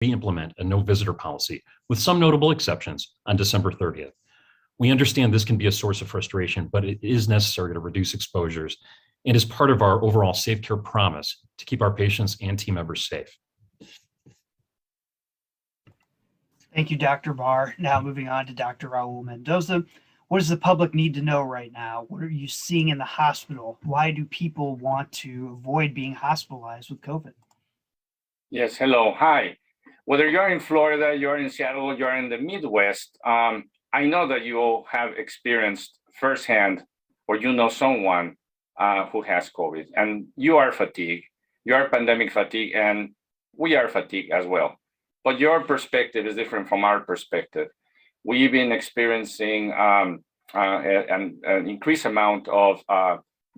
re-implement a no visitor policy, with some notable exceptions, on December 30th. We understand this can be a source of frustration, but it is necessary to reduce exposures and is part of our overall safe care promise to keep our patients and team members safe. Thank you, Dr. Barr. Now moving on to Dr. Raul Mendoza. What does the public need to know right now? What are you seeing in the hospital? Why do people want to avoid being hospitalized with COVID? Yes, hello, hi. Whether you're in Florida, you're in Seattle, you're in the Midwest, I know that you all have experienced firsthand, or you know someone who has COVID, and you are fatigued, you are pandemic fatigue, and we are fatigued as well. But your perspective is different from our perspective. We've been experiencing an increased amount of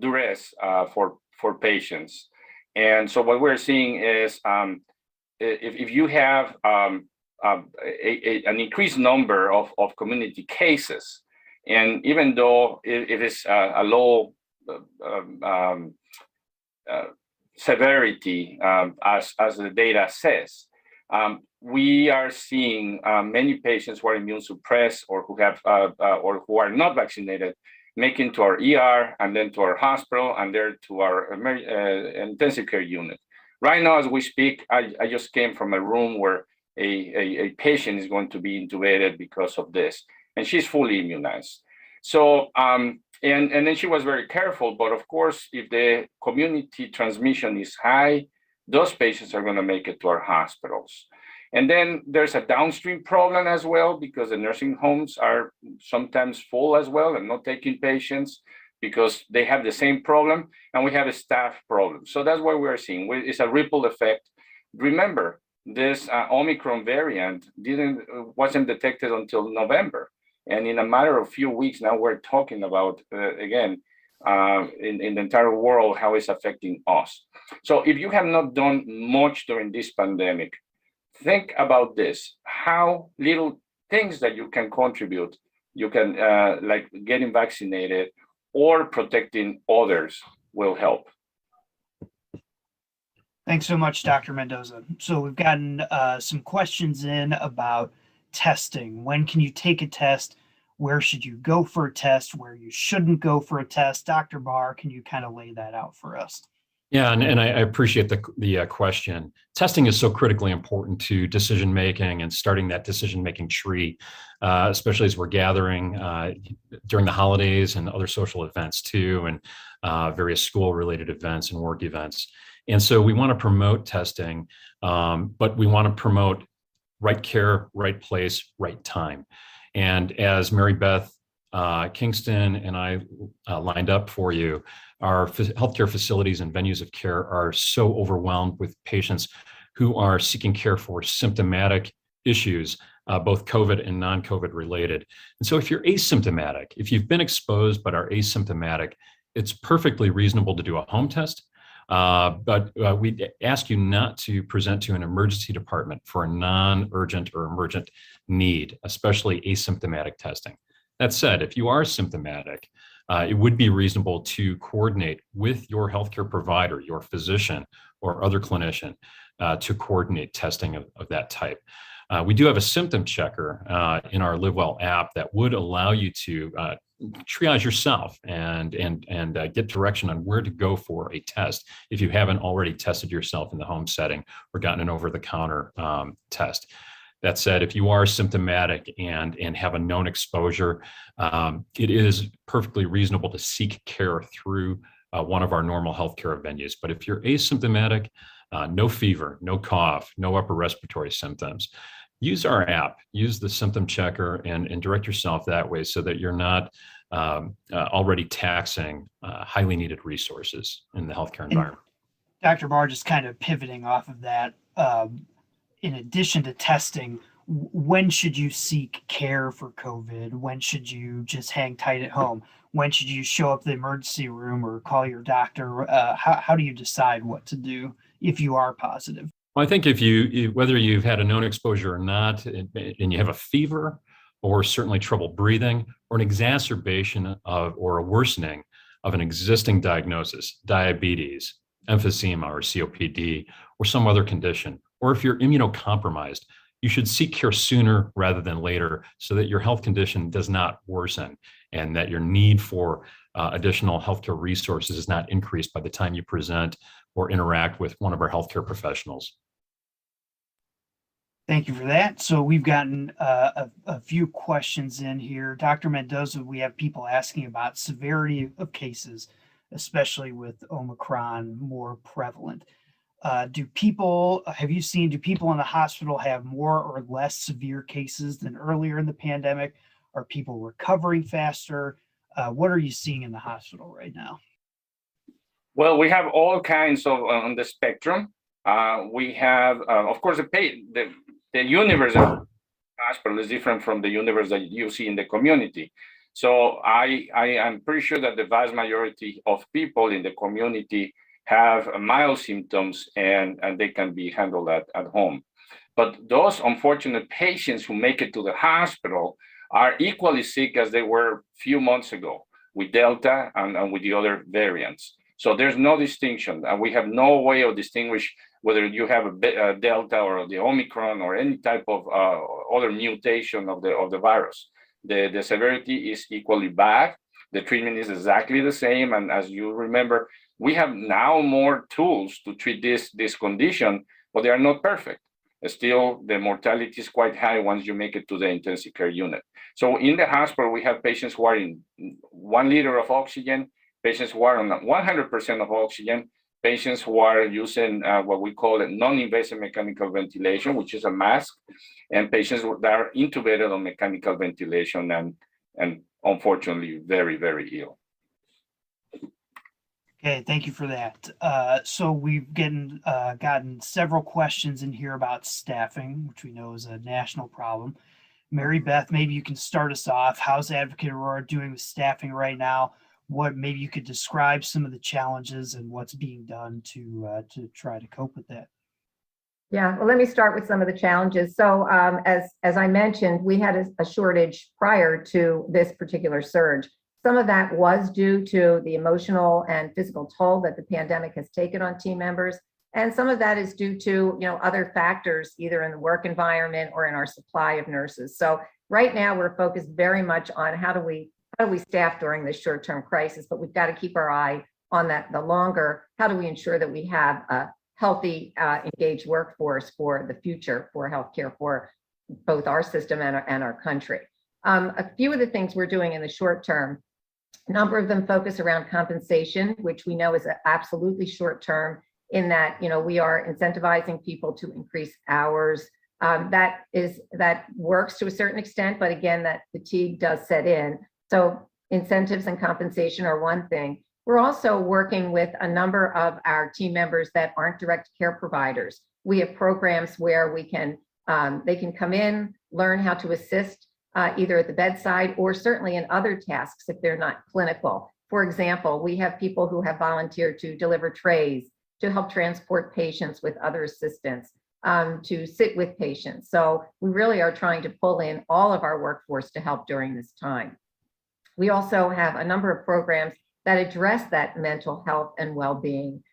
duress for patients. And so what we're seeing is if you have an increased number of community cases, and even though it is a low severity, as the data says, we are seeing many patients who are immune suppressed or who have or who are not vaccinated making to our ER and then to our hospital and then to our intensive care unit. Right now, as we speak, I just came from a room where a patient is going to be intubated because of this, and she's fully immunized. So, and then she was very careful, but of course, if the community transmission is high, those patients are going to make it to our hospitals. And then there's a downstream problem as well, because the nursing homes are sometimes full as well and not taking patients because they have the same problem, and we have a staff problem. So that's what we're seeing. It's a ripple effect. Remember, this Omicron variant wasn't detected until November. And in a matter of few weeks now, we're talking about, again, in the entire world, how it's affecting us. So if you have not done much during this pandemic, think about this, how little things that you can contribute, you can, like getting vaccinated or protecting others, will help. Thanks so much, Dr. Mendoza. So we've gotten some questions in about testing. When can you take a test? Where should you go for a test? Where you shouldn't go for a test? Dr. Barr, can you kind of lay that out for us? Yeah, and I appreciate the question. Testing is so critically important to decision making and starting that decision making tree, especially as we're gathering during the holidays and other social events too, and various school related events and work events. And so we want to promote testing, but we want to promote right care, right place, right time. And as Mary Beth Kingston and I lined up for you, our healthcare facilities and venues of care are so overwhelmed with patients who are seeking care for symptomatic issues, both COVID and non-COVID related. And so if you're asymptomatic, if you've been exposed but are asymptomatic, it's perfectly reasonable to do a home test. But we ask you not to present to an emergency department for a non-urgent or emergent need, especially asymptomatic testing. That said, if you are symptomatic, it would be reasonable to coordinate with your healthcare provider, your physician, or other clinician to coordinate testing of that type. We do have a symptom checker in our LiveWell app that would allow you to triage yourself and get direction on where to go for a test if you haven't already tested yourself in the home setting or gotten an over-the-counter test. That said, if you are symptomatic and have a known exposure, it is perfectly reasonable to seek care through one of our normal healthcare venues. But if you're asymptomatic, no fever, no cough, no upper respiratory symptoms, use our app, use the symptom checker and direct yourself that way so that you're not already taxing highly needed resources in the healthcare environment. And Dr. Barr, just kind of pivoting off of that, in addition to testing, when should you seek care for COVID? When should you just hang tight at home? When should you show up at the emergency room or call your doctor? How do you decide what to do if you are positive? Well, I think if whether you've had a known exposure or not, and you have a fever or certainly trouble breathing or an exacerbation of or a worsening of an existing diagnosis, diabetes, emphysema or COPD, or some other condition, or if you're immunocompromised, you should seek care sooner rather than later so that your health condition does not worsen and that your need for additional healthcare resources is not increased by the time you present or interact with one of our healthcare professionals. Thank you for that. So we've gotten a few questions in here. Dr. Mendoza, we have people asking about severity of cases, especially with Omicron more prevalent. Do people in the hospital have more or less severe cases than earlier in the pandemic? Are people recovering faster? What are you seeing in the hospital right now? Well, we have all kinds of on the spectrum. We have, of course, the universe of the hospital is different from the universe that you see in the community. So I am pretty sure that the vast majority of people in the community have mild symptoms and they can be handled at home. But those unfortunate patients who make it to the hospital are equally sick as they were a few months ago with Delta and with the other variants. So there's no distinction. And we have no way of distinguish whether you have a Delta or the Omicron or any type of other mutation of the virus. The severity is equally bad. The treatment is exactly the same. And as you remember, we have now more tools to treat this condition, but they are not perfect. Still, the mortality is quite high once you make it to the intensive care unit. So in the hospital, we have patients who are in 1 liter of oxygen, patients who are on 100% of oxygen, patients who are using what we call a non-invasive mechanical ventilation, which is a mask, and patients that are intubated on mechanical ventilation and unfortunately very, very ill. Okay, thank you for that. So we've gotten several questions in here about staffing, which we know is a national problem. Mary Beth, maybe you can start us off. How's Advocate Aurora doing with staffing right now? Maybe you could describe some of the challenges and what's being done to try to cope with that. Yeah, well, let me start with some of the challenges. So as I mentioned, we had a shortage prior to this particular surge. Some of that was due to the emotional and physical toll that the pandemic has taken on team members. And some of that is due to, other factors, either in the work environment or in our supply of nurses. So right now we're focused very much on how do we staff during this short-term crisis, but we've got to keep our eye on that, the longer, how do we ensure that we have a healthy, engaged workforce for the future for healthcare for both our system and our country. A few of the things we're doing in the short term, a number of them focus around compensation, which we know is absolutely short term in that, we are incentivizing people to increase hours. That works to a certain extent, but again, that fatigue does set in. So incentives and compensation are one thing. We're also working with a number of our team members that aren't direct care providers. We have programs where they can come in, learn how to assist either at the bedside or certainly in other tasks if they're not clinical. For example, we have people who have volunteered to deliver trays, to help transport patients with other assistants, to sit with patients. So we really are trying to pull in all of our workforce to help during this time. We also have a number of programs that address that mental health and well-being.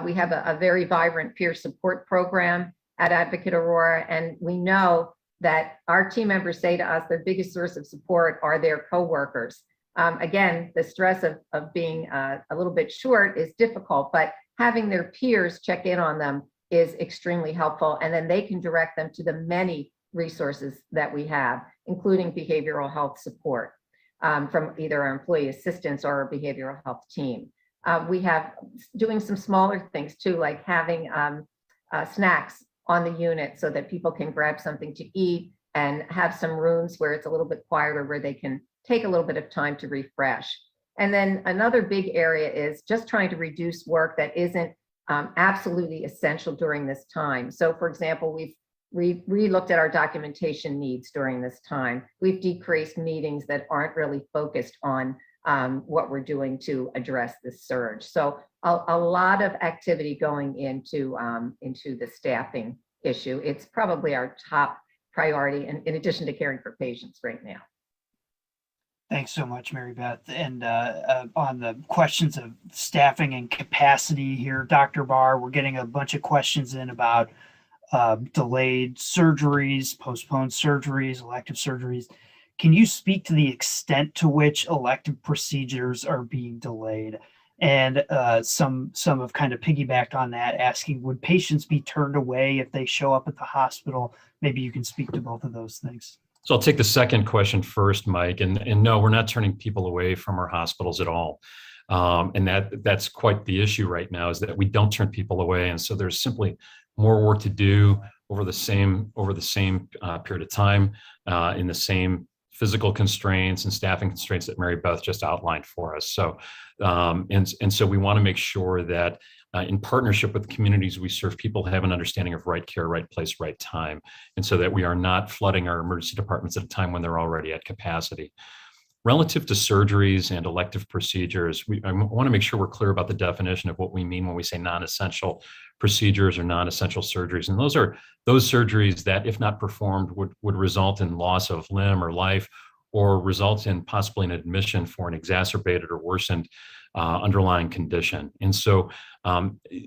We have a very vibrant peer support program at Advocate Aurora, and we know that our team members say to us their biggest source of support are their coworkers. Again, the stress of being a little bit short is difficult, but having their peers check in on them is extremely helpful, and then they can direct them to the many resources that we have, including behavioral health support from either our employee assistants or our behavioral health team. We have doing some smaller things too, like having snacks on the unit so that people can grab something to eat and have some rooms where it's a little bit quieter where they can take a little bit of time to refresh. And then another big area is just trying to reduce work that isn't absolutely essential during this time. So for example, we've re-looked at our documentation needs during this time. We've decreased meetings that aren't really focused on what we're doing to address this surge. So a lot of activity going into the staffing issue. It's probably our top priority in addition to caring for patients right now. Thanks so much, Mary Beth. And on the questions of staffing and capacity here, Dr. Barr, we're getting a bunch of questions in about delayed surgeries, postponed surgeries, elective surgeries. Can you speak to the extent to which elective procedures are being delayed? And some have kind of piggybacked on that, asking, would patients be turned away if they show up at the hospital? Maybe you can speak to both of those things. So I'll take the second question first, Mike. And no, we're not turning people away from our hospitals at all. And that's quite the issue right now, is that we don't turn people away. And so there's simply more work to do over the same period of time, in the same physical constraints and staffing constraints that Mary Beth just outlined for us. So, and so we want to make sure that in partnership with the communities we serve, people have an understanding of right care, right place, right time, and so that we are not flooding our emergency departments at a time when they're already at capacity. Relative to surgeries and elective procedures, I want to make sure we're clear about the definition of what we mean when we say non-essential procedures or non-essential surgeries. And those are those surgeries that, if not performed, would result in loss of limb or life, or result in possibly an admission for an exacerbated or worsened underlying condition. And so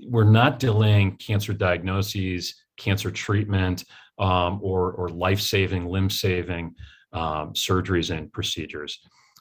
we're not delaying cancer diagnoses, cancer treatment, or life-saving, limb-saving surgeries and procedures.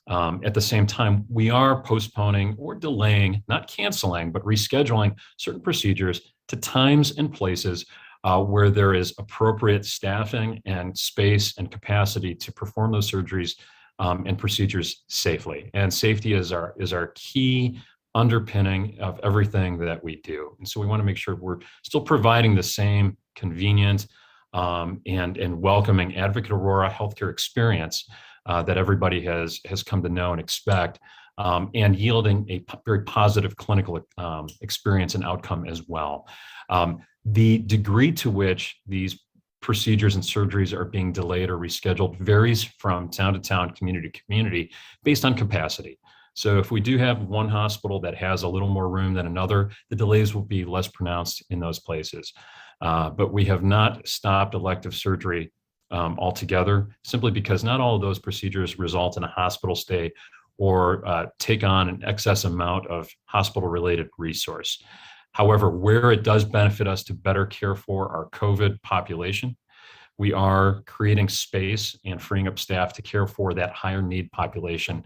At the same time, we are postponing or delaying, not canceling, but rescheduling certain procedures to times and places where there is appropriate staffing and space and capacity to perform those surgeries and procedures safely. And safety is our key underpinning of everything that we do. And so we want to make sure we're still providing the same convenient and welcoming Advocate Aurora healthcare experience that everybody has come to know and expect, and yielding a very positive clinical experience and outcome as well. The degree to which these procedures and surgeries are being delayed or rescheduled varies from town to town, community to community, based on capacity. So if we do have one hospital that has a little more room than another, the delays will be less pronounced in those places. But we have not stopped elective surgery altogether, simply because not all of those procedures result in a hospital stay or take on an excess amount of hospital-related resource. However, where it does benefit us to better care for our COVID population, we are creating space and freeing up staff to care for that higher need population.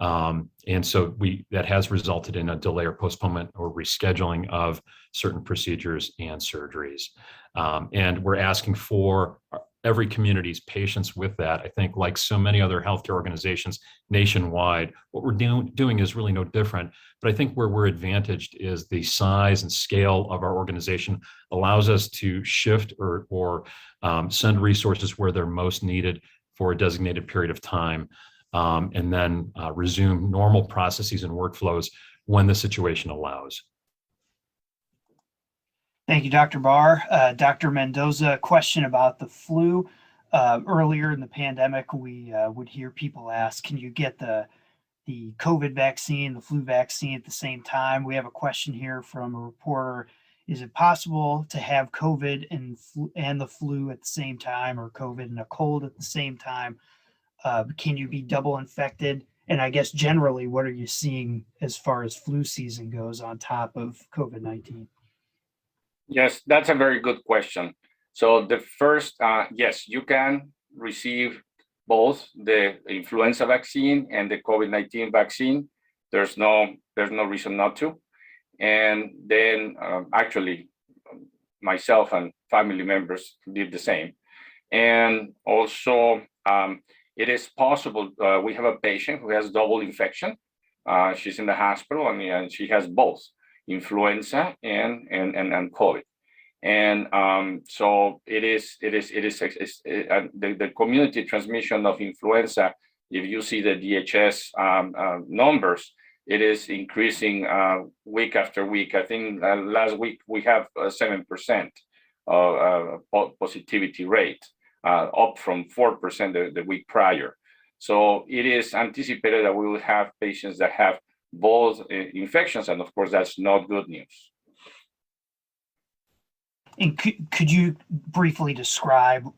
And so that has resulted in a delay or postponement or rescheduling of certain procedures and surgeries. And we're asking for every community's patience with that. I think, like so many other healthcare organizations nationwide, what we're doing is really no different. But I think where we're advantaged is the size and scale of our organization allows us to shift or send resources where they're most needed for a designated period of time, and then resume normal processes and workflows when the situation allows. Thank you, Dr. Barr. Dr. Mendoza, a question about the flu. Earlier in the pandemic, we would hear people ask, can you get the COVID vaccine, the flu vaccine at the same time? We have a question here from a reporter. Is it possible to have COVID and the flu at the same time, or COVID and a cold at the same time? Can you be double infected? And I guess generally, what are you seeing as far as flu season goes on top of COVID-19? Yes, that's a very good question. So the first, yes, you can receive both the influenza vaccine and the COVID-19 vaccine. There's no reason not to. And then actually, myself and family members did the same. And also, it is possible. We have a patient who has double infection. She's in the hospital, and she has both influenza and COVID. And so it is the community transmission of influenza. If you see the DHS numbers, it is increasing week after week. I think last week we have 7% positivity rate, up from 4% the week prior. So it is anticipated that we will have patients that have both infections, and of course that's not good news. And could you briefly describe,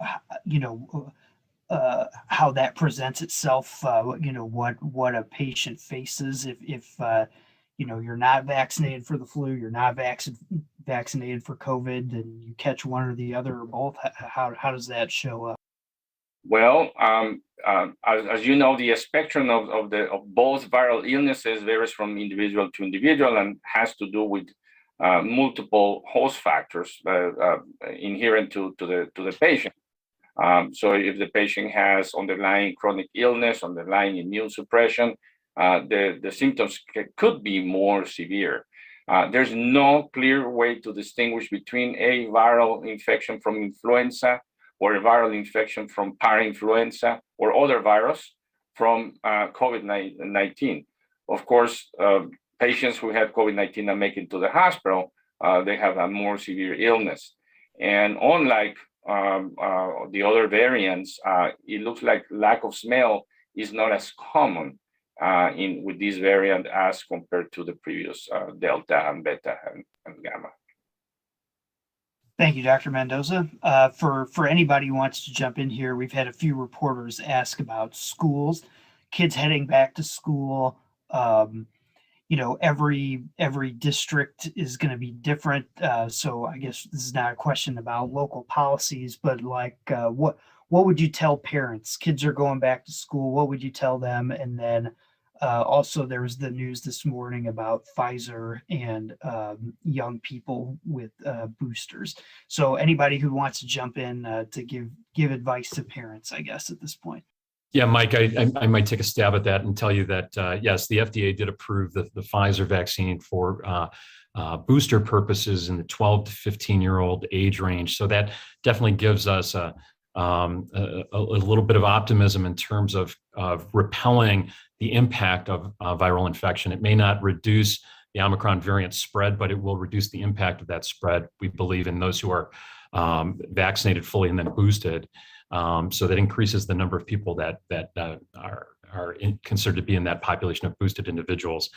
how that presents itself? What a patient faces if you're not vaccinated for the flu, you're not vaccinated for COVID, and you catch one or the other or both? How does that show up? Well, as you know, the spectrum of both viral illnesses varies from individual to individual and has to do with multiple host factors inherent to the patient. So if the patient has underlying chronic illness, underlying immune suppression, the symptoms could be more severe. There's no clear way to distinguish between a viral infection from influenza or a viral infection from parainfluenza or other virus from COVID-19. Of course, patients who have COVID-19 and make it to the hospital, they have a more severe illness. And unlike the other variants, it looks like lack of smell is not as common with this variant as compared to the previous Delta and Beta and Gamma. Thank you, Dr. Mendoza. For anybody who wants to jump in here, we've had a few reporters ask about schools, kids heading back to school. Every district is going to be different. So I guess this is not a question about local policies, but what would you tell parents? Kids are going back to school. What would you tell them? And then also there was the news this morning about Pfizer and young people with boosters. So anybody who wants to jump in to give advice to parents, I guess, at this point. Yeah, Mike, I might take a stab at that and tell you that, yes, the FDA did approve the Pfizer vaccine for booster purposes in the 12 to 15-year-old age range. So that definitely gives us a little bit of optimism in terms of repelling the impact of viral infection. It may not reduce the Omicron variant spread, but it will reduce the impact of that spread, we believe, in those who are vaccinated fully and then boosted. So that increases the number of people that are considered to be in that population of boosted individuals.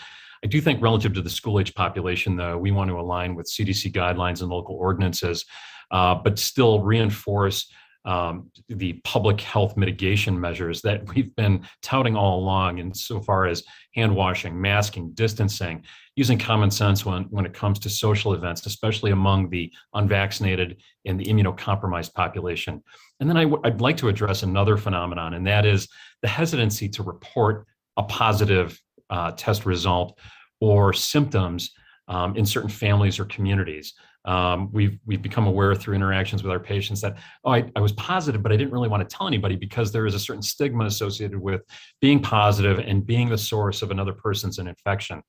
I do think relative to the school-age population, though, we want to align with CDC guidelines and local ordinances, but still reinforce the public health mitigation measures that we've been touting all along, insofar as hand washing, masking, distancing, using common sense when it comes to social events, especially among the unvaccinated and the immunocompromised population. And then I'd like to address another phenomenon, and that is the hesitancy to report a positive test result or symptoms in certain families or communities. We've become aware through interactions with our patients that, I was positive, but I didn't really want to tell anybody because there is a certain stigma associated with being positive and being the source of another person's infection.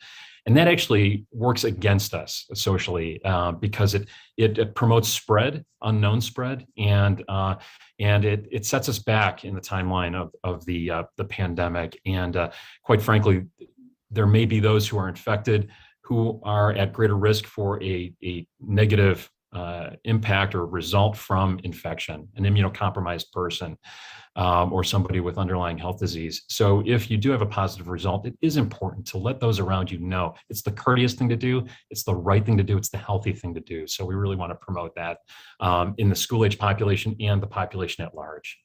And that actually works against us socially because it promotes spread, unknown spread, and it sets us back in the timeline of the pandemic. And quite frankly, there may be those who are infected who are at greater risk for a negative impact or result from infection, an immunocompromised person or somebody with underlying health disease. So if you do have a positive result, it is important to let those around you know. It's the courteous thing to do. It's the right thing to do. It's the healthy thing to do. So we really want to promote that in the school-age population and the population at large.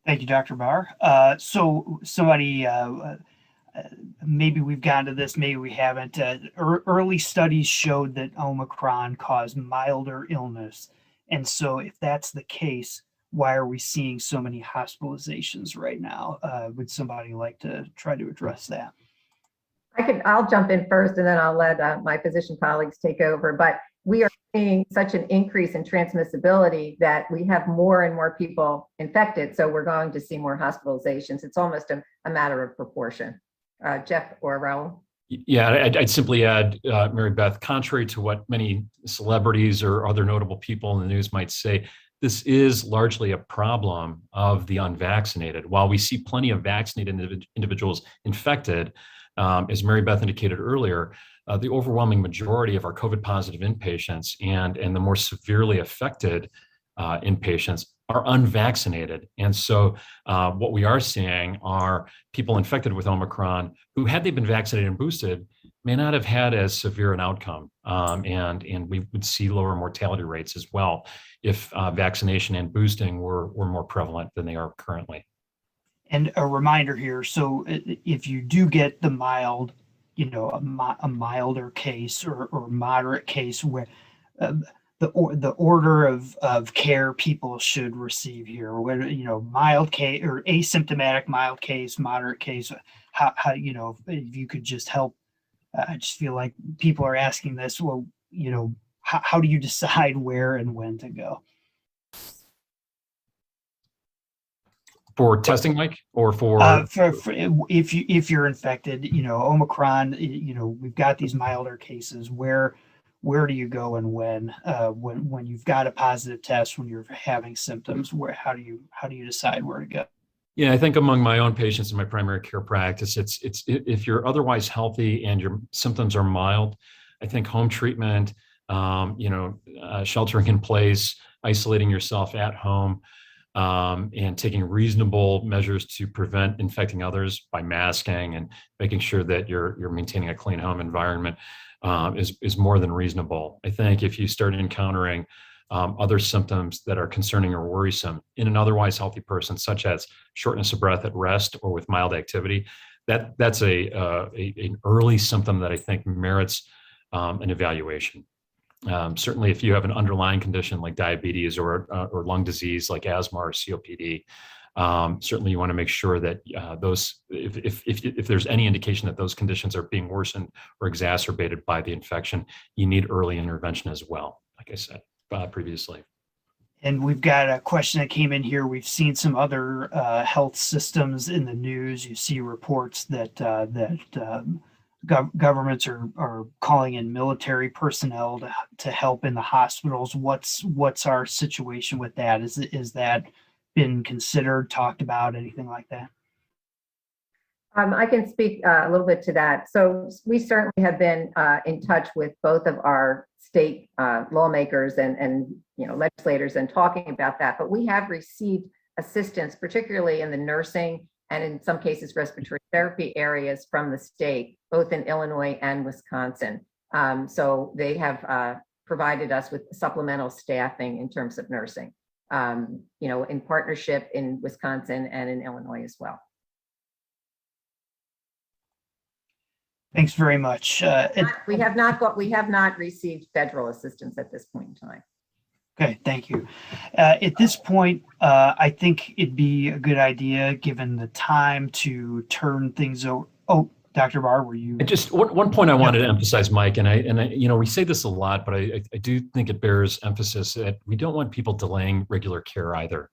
Thank you, Dr. Barr. So somebody, maybe we've gotten to this, maybe we haven't. Early studies showed that Omicron caused milder illness. And so if that's the case, why are we seeing so many hospitalizations right now? Would somebody like to try to address that? I'll jump in first and then I'll let my physician colleagues take over. But we are seeing such an increase in transmissibility that we have more and more people infected. So we're going to see more hospitalizations. It's almost a matter of proportion. Jeff or Raul? Yeah, I'd simply add, Mary Beth, contrary to what many celebrities or other notable people in the news might say, this is largely a problem of the unvaccinated. While we see plenty of vaccinated individuals infected, as Mary Beth indicated earlier, the overwhelming majority of our COVID-positive inpatients and the more severely affected inpatients are unvaccinated. And so what we are seeing are people infected with Omicron who, had they been vaccinated and boosted, may not have had as severe an outcome. And we would see lower mortality rates as well if vaccination and boosting were more prevalent than they are currently. And a reminder here, so if you do get the mild, a milder case or moderate case where the order of care people should receive here, whether, mild case or asymptomatic mild case, moderate case, how if you could just help. I just feel like people are asking this, well, how do you decide where and when to go? For testing, Mike, or for if you're infected, Omicron, we've got these milder cases. Where do you go and when you've got a positive test, when you're having symptoms, how do you decide where to go? Yeah, I think among my own patients in my primary care practice, it's if you're otherwise healthy and your symptoms are mild, I think home treatment, sheltering in place, isolating yourself at home, and taking reasonable measures to prevent infecting others by masking and making sure that you're maintaining a clean home environment is more than reasonable. I think if you start encountering other symptoms that are concerning or worrisome in an otherwise healthy person, such as shortness of breath at rest or with mild activity, that's an early symptom that I think merits an evaluation. Certainly, if you have an underlying condition like diabetes or lung disease like asthma or COPD, certainly you want to make sure that if there's any indication that those conditions are being worsened or exacerbated by the infection, you need early intervention as well, like I said previously. And we've got a question that came in here. We've seen some other health systems in the news. You see reports that governments are calling in military personnel to help in the hospitals. What's our situation with that? Is that been considered, talked about, anything like that? I can speak a little bit to that. So we certainly have been in touch with both of our state lawmakers and legislators and talking about that. But we have received assistance, particularly in the nursing and in some cases respiratory therapy areas from the state, both in Illinois and Wisconsin. So they have provided us with supplemental staffing in terms of nursing, in partnership in Wisconsin and in Illinois as well. Thanks very much. We have not received federal assistance at this point in time. Okay, thank you. At this point, I think it'd be a good idea, given the time, to turn things over. Oh, Dr. Barr, were you? Just one point I wanted to emphasize, Mike, and I we say this a lot, but I do think it bears emphasis that we don't want people delaying regular care either.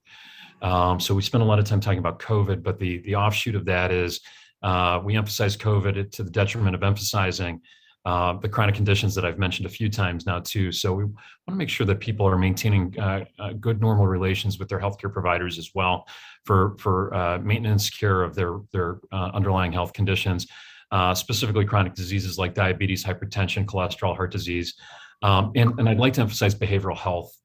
So we spend a lot of time talking about COVID, but the offshoot of that is we emphasize COVID to the detriment of emphasizing the chronic conditions that I've mentioned a few times now too. So we want to make sure that people are maintaining good normal relations with their healthcare providers as well for maintenance care of their underlying health conditions, specifically chronic diseases like diabetes, hypertension, cholesterol, heart disease. And I'd like to emphasize behavioral health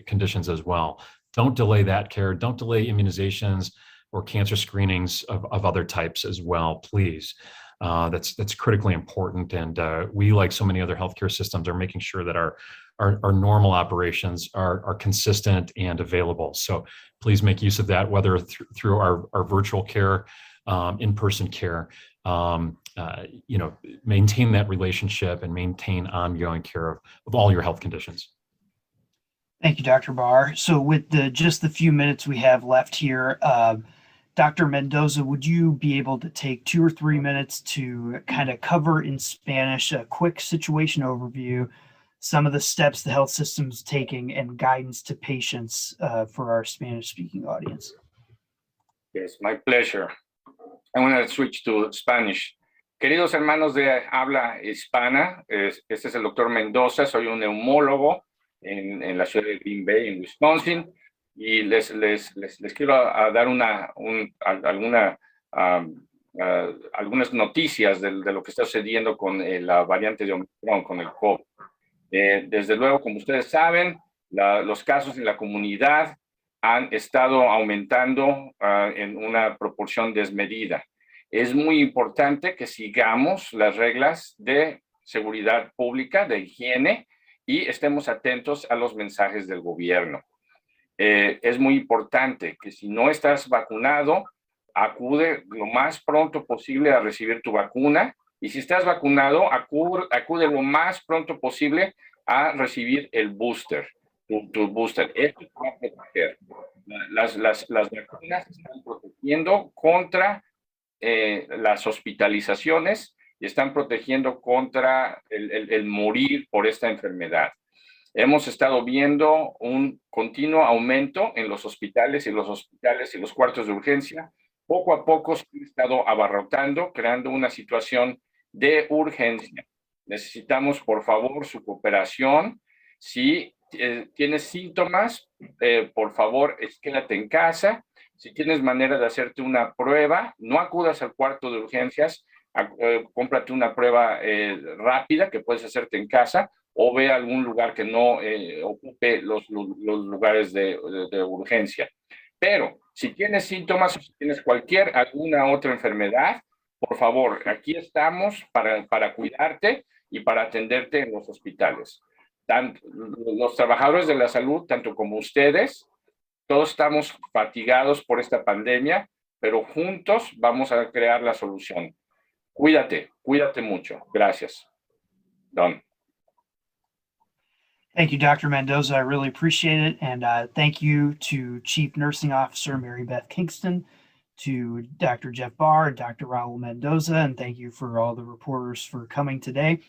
conditions as well. Don't delay that care. Don't delay immunizations or cancer screenings of other types as well, please. That's critically important. And we, like so many other healthcare systems, are making sure that our normal operations are consistent and available. So please make use of that, whether through our virtual care, in-person care. Maintain that relationship and maintain ongoing care of all your health conditions. Thank you, Dr. Barr. So with just the few minutes we have left here, Dr. Mendoza, would you be able to take 2 or 3 minutes to kind of cover in Spanish a quick situation overview, some of the steps the health system's taking, and guidance to patients for our Spanish-speaking audience? Yes, my pleasure. I'm going to switch to Spanish. Queridos hermanos de habla hispana, este es el doctor Mendoza, soy un neumólogo en la ciudad de Green Bay, en Wisconsin. Y les quiero dar algunas noticias de lo que está sucediendo con la variante de Omicron, con el COVID. Desde luego, como ustedes saben, los casos en la comunidad han estado aumentando en una proporción desmedida. Es muy importante que sigamos las reglas de seguridad pública, de higiene, y estemos atentos a los mensajes del gobierno. Es muy importante que si no estás vacunado acude lo más pronto posible a recibir tu vacuna. Y si estás vacunado, acude lo más pronto posible a recibir el booster, tu booster. Esto te va a proteger. Las vacunas están protegiendo contra las hospitalizaciones y están protegiendo contra el morir por esta enfermedad. Hemos estado viendo un continuo aumento en los hospitales y los cuartos de urgencia. Poco a poco se han estado abarrotando, creando una situación de urgencia. Necesitamos, por favor, su cooperación. Si tienes síntomas, por favor, quédate en casa. Si tienes manera de hacerte una prueba, no acudas al cuarto de urgencias, cómprate una prueba rápida que puedes hacerte en casa o ve a algún lugar que no ocupe los lugares de urgencia. Pero si tienes síntomas o si tienes alguna otra enfermedad, por favor, aquí estamos para cuidarte y para atenderte en los hospitales. Los trabajadores de la salud, tanto como ustedes, todos estamos fatigados por esta pandemia, pero juntos vamos a crear la solución. Cuídate mucho. Gracias. Don. Thank you, Dr. Mendoza. I really appreciate it. And thank you to Chief Nursing Officer Mary Beth Kingston, to Dr. Jeff Barr, and Dr. Raul Mendoza, and thank you for all the reporters for coming today.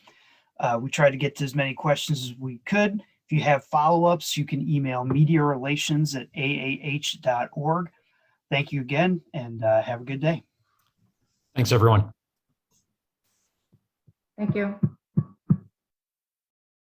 We tried to get to as many questions as we could. If you have follow-ups, you can email mediarelations@aah.org. Thank you again, and have a good day. Thanks, everyone. Thank you.